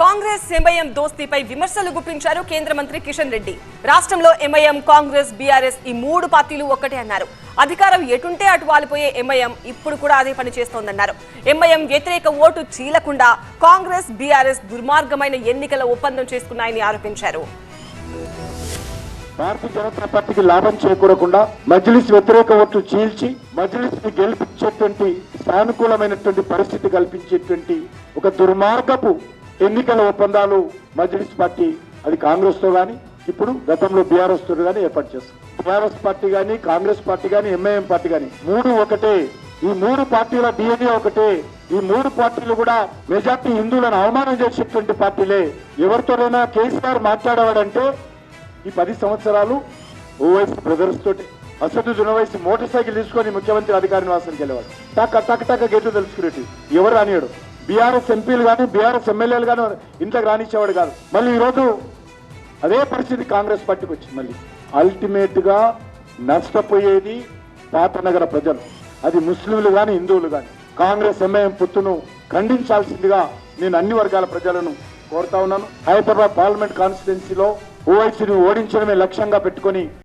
Congress MIM దోస్తీపై విమర్శలు గుప్పించారు కేంద్ర మంత్రి కిషన్ రెడ్డి. రాష్ట్రంలో ఎంఐఎం, కాంగ్రెస్, బీఆర్ఎస్ ఈ మూడు పార్టీలు ఒక్కటే అన్నారు. అధికారం ఎటుంటే అటు వాలిపోయే ఎంఐఎం ఇప్పుడు కూడా అదే పని చేస్తోందన్నారు. ఎంఐఎం వ్యతిరేక ఓటు చీలకుండా కాంగ్రెస్, బీఆర్ఎస్ దుర్మార్గమైన ఎన్నికల ఒప్పందం చేసుకున్నాయని ఆరోపించారు. భారతీయ జనతా పార్టీకి లాభం చేకూరకుండా మజ్లిస్ వ్యతిరేక ఓట్లు చీల్చి మజ్లిస్ ని గెలిపించేటువంటి సానుకూలమైనటువంటి పరిస్థితి కల్పించేటువంటి ఒక దుర్మార్గపు ఎన్నికల ఒప్పందాలు మజ్లిస్ పార్టీ, అది కాంగ్రెస్ తో గాని ఇప్పుడు గతంలో బీఆర్ఎస్ తో గాని ఏర్పాటు చేస్తారు. బీఆర్ఎస్ పార్టీ గాని, కాంగ్రెస్ పార్టీ గాని, ఎంఐఎం పార్టీ గాని మూడు ఒకటే. ఈ మూడు పార్టీల డిఎన్ఏ ఒకటే. ఈ మూడు పార్టీలు కూడా మెజార్టీ హిందువులను అవమానం చేసేటువంటి పార్టీలే. ఎవరితోనైనా కేసీఆర్ మాట్లాడేవాడంటే ఈ 10 సంవత్సరాలు ఓవైసీ బ్రదర్స్ తోటి అసదుద్దీన్ ఓవైసీ మోటార్ సైకిల్ తీసుకొని ముఖ్యమంత్రి అధికార నివాసానికి వెళ్ళేవాడు. టక్ గేట్లు తెలుసుకునేటి ఎవరు రానియాడు. బీఆర్ఎస్ ఎంపీలు కానీ, బీఆర్ఎస్ ఎమ్మెల్యేలు కానీ ఇంట్లోకి రానిచ్చేవాడు కాదు. మళ్ళీ ఈరోజు అదే పరిస్థితి కాంగ్రెస్ పార్టీకి వచ్చింది. మళ్ళీ అల్టిమేట్ గా నష్టపోయేది పాతనగర ప్రజలు, అది ముస్లింలు కానీ, హిందువులు కానీ. కాంగ్రెస్ ఎంఐఎం పొత్తును ఖండించాల్సిందిగా నేను అన్ని వర్గాల ప్రజలను కోరుతా ఉన్నాను. హైదరాబాద్ పార్లమెంట్ కాన్స్టిట్యున్సీలో ఓవైసీని ఓడించడమే లక్ష్యంగా పెట్టుకొని